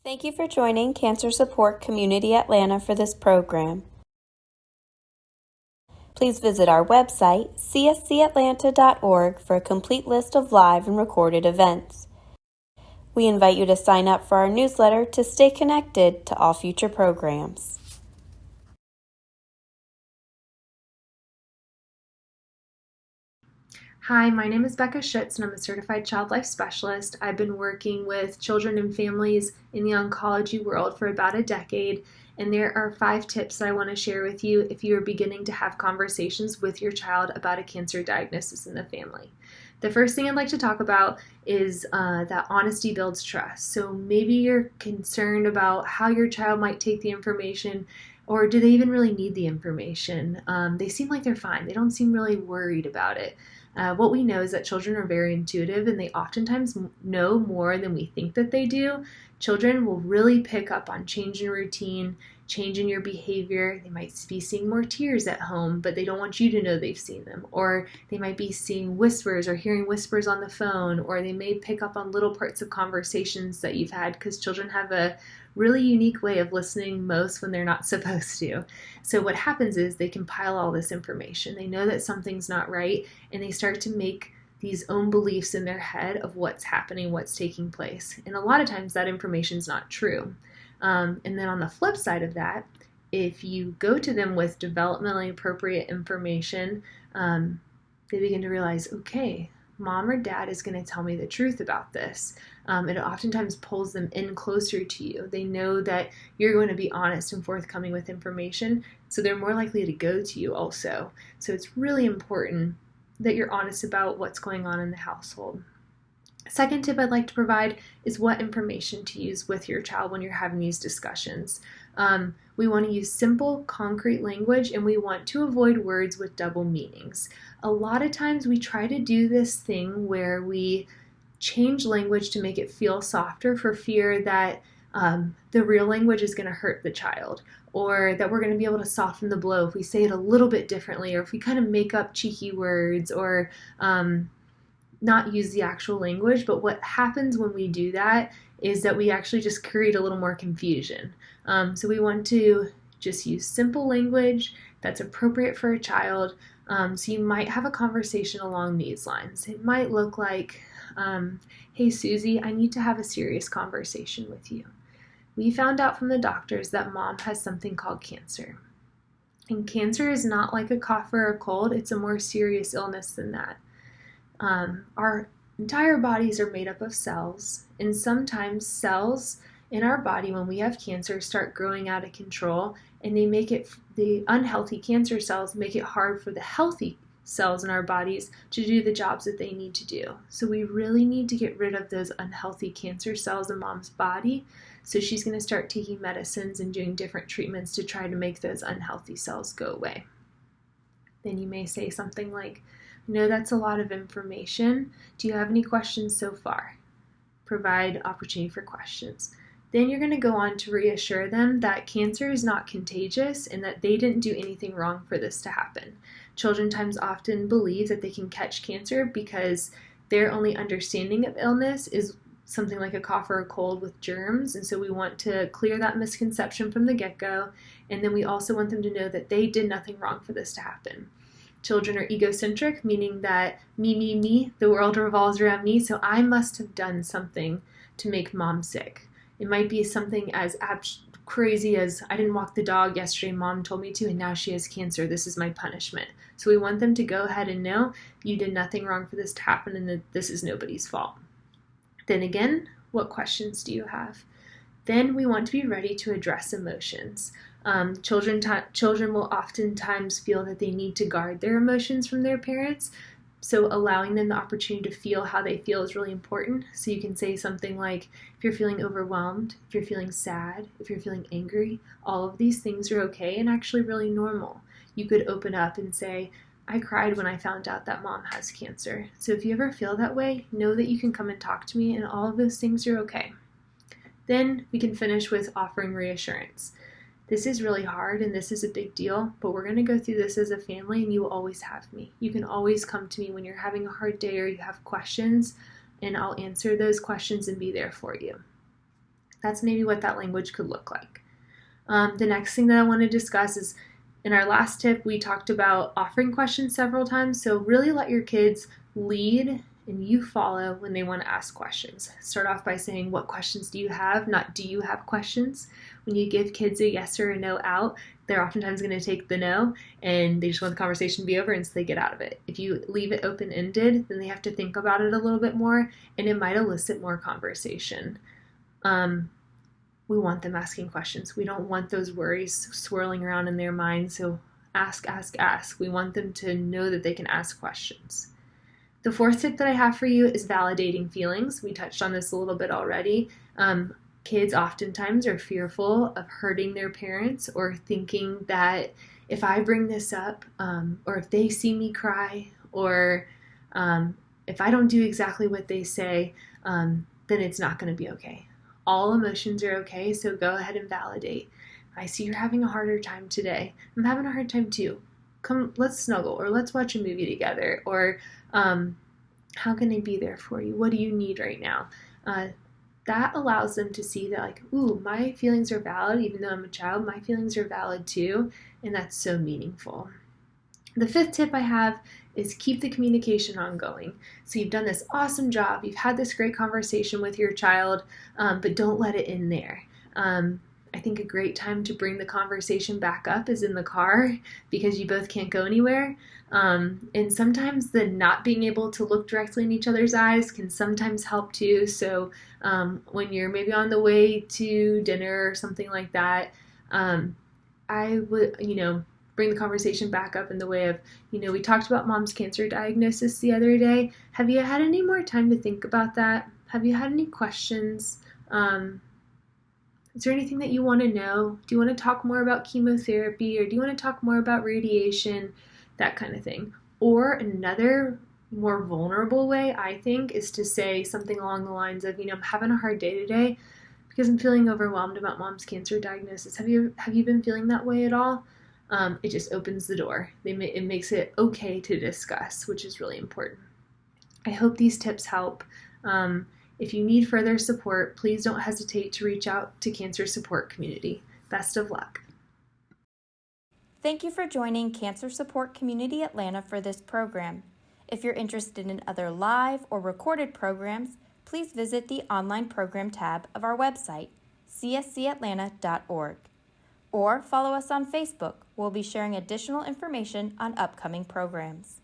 Thank you for joining Cancer Support Community Atlanta for this program. Please visit our website, cscatlanta.org, for a complete list of live and recorded events. We invite you to sign up for our newsletter to stay connected to all future programs. Hi, my name is Becca Scheutz and I'm a certified child life specialist. I've been working with children and families in the oncology world for about a decade, and there are 5 tips that I want to share with you if you are beginning to have conversations with your child about a cancer diagnosis in the family. The first thing I'd like to talk about is that honesty builds trust. So maybe you're concerned about how your child might take the information, or do they even really need the information? They seem like they're fine. They don't seem really worried about it. What we know is that children are very intuitive and they oftentimes know more than we think that they do. Children will really pick up on change in routine, change in your behavior. They might be seeing more tears at home, but they don't want you to know they've seen them. Or they might be seeing whispers or hearing whispers on the phone, or they may pick up on little parts of conversations that you've had, because children have a really unique way of listening most when they're not supposed to. So what happens is they compile all this information. They know that something's not right, and they start to make these own beliefs in their head of what's happening, what's taking place. And a lot of times that information's not true. And then on the flip side of that, if you go to them with developmentally appropriate information, they begin to realize, okay, mom or dad is going to tell me the truth about this. It oftentimes pulls them in closer to you. They know that you're going to be honest and forthcoming with information, so they're more likely to go to you also. So it's really important that you're honest about what's going on in the household. Second tip I'd like to provide is what information to use with your child when you're having these discussions. We want to use simple, concrete language, and we want to avoid words with double meanings. A lot of times we try to do this thing where we change language to make it feel softer for fear that the real language is going to hurt the child, or that we're going to be able to soften the blow if we say it a little bit differently, or if we kind of make up cheeky words, or not use the actual language. But what happens when we do that is that we actually just create a little more confusion. So we want to just use simple language that's appropriate for a child. So you might have a conversation along these lines. It might look like, hey Susie, I need to have a serious conversation with you. We found out from the doctors that mom has something called cancer. And cancer is not like a cough or a cold. It's a more serious illness than that. Our entire bodies are made up of cells, and sometimes cells in our body, when we have cancer, start growing out of control, and the unhealthy cancer cells make it hard for the healthy cells in our bodies to do the jobs that they need to do. So we really need to get rid of those unhealthy cancer cells in mom's body. So she's going to start taking medicines and doing different treatments to try to make those unhealthy cells go away. Then you may say something like, I know that's a lot of information. Do you have any questions so far? Provide opportunity for questions. Then you're going to go on to reassure them that cancer is not contagious and that they didn't do anything wrong for this to happen. Children often believe that they can catch cancer because their only understanding of illness is something like a cough or a cold with germs, and so we want to clear that misconception from the get-go, and then we also want them to know that they did nothing wrong for this to happen. Children are egocentric, meaning that me, the world revolves around me, so I must have done something to make mom sick. It might be something as crazy as, I didn't walk the dog yesterday, mom told me to, and now she has cancer. This is my punishment. So we want them to go ahead and know you did nothing wrong for this to happen, and that this is nobody's fault. Then again, what questions do you have? Then we want to be ready to address emotions. Children will oftentimes feel that they need to guard their emotions from their parents, so allowing them the opportunity to feel how they feel is really important. So you can say something like, if you're feeling overwhelmed, if you're feeling sad, if you're feeling angry, all of these things are okay and actually really normal. You could open up and say, I cried when I found out that mom has cancer. So if you ever feel that way, know that you can come and talk to me, and all of those things are okay. Then we can finish with offering reassurance. This is really hard and this is a big deal, but we're going to go through this as a family, and you will always have me. You can always come to me when you're having a hard day or you have questions, and I'll answer those questions and be there for you. That's maybe what that language could look like. The next thing that I want to discuss is, in our last tip, we talked about offering questions several times. So really let your kids lead and you follow when they want to ask questions. Start off by saying, what questions do you have? Not, do you have questions? When you give kids a yes or a no out, they're oftentimes going to take the no and they just want the conversation to be over and so they get out of it. If you leave it open-ended, then they have to think about it a little bit more and it might elicit more conversation. We want them asking questions. We don't want those worries swirling around in their minds. So ask, ask, ask. We want them to know that they can ask questions. The fourth tip that I have for you is validating feelings. We touched on this a little bit already. Kids oftentimes are fearful of hurting their parents or thinking that if I bring this up, or if they see me cry, or if I don't do exactly what they say, then it's not going to be okay. All emotions are okay, so go ahead and validate. I see you're having a harder time today. I'm having a hard time too. Come, let's snuggle, or let's watch a movie together, or how can I be there for you? What do you need right now? That allows them to see that, like, ooh, my feelings are valid, even though I'm a child, my feelings are valid too, and that's so meaningful. The fifth tip I have is keep the communication ongoing. So you've done this awesome job, you've had this great conversation with your child, but don't let it end there. I think a great time to bring the conversation back up is in the car because you both can't go anywhere. And sometimes the not being able to look directly in each other's eyes can sometimes help too. So when you're maybe on the way to dinner or something like that, I would, bring the conversation back up in the way of, we talked about mom's cancer diagnosis the other day. Have you had any more time to think about that? Have you had any questions? Is there anything that you want to know? Do you want to talk more about chemotherapy, or do you want to talk more about radiation? That kind of thing. Or another more vulnerable way, I think, is to say something along the lines of, I'm having a hard day today because I'm feeling overwhelmed about mom's cancer diagnosis. Have you been feeling that way at all? It just opens the door. It makes it okay to discuss, which is really important. I hope these tips help. If you need further support, please don't hesitate to reach out to Cancer Support Community. Best of luck. Thank you for joining Cancer Support Community Atlanta for this program. If you're interested in other live or recorded programs, please visit the online program tab of our website, cscatlanta.org. Or follow us on Facebook. We'll be sharing additional information on upcoming programs.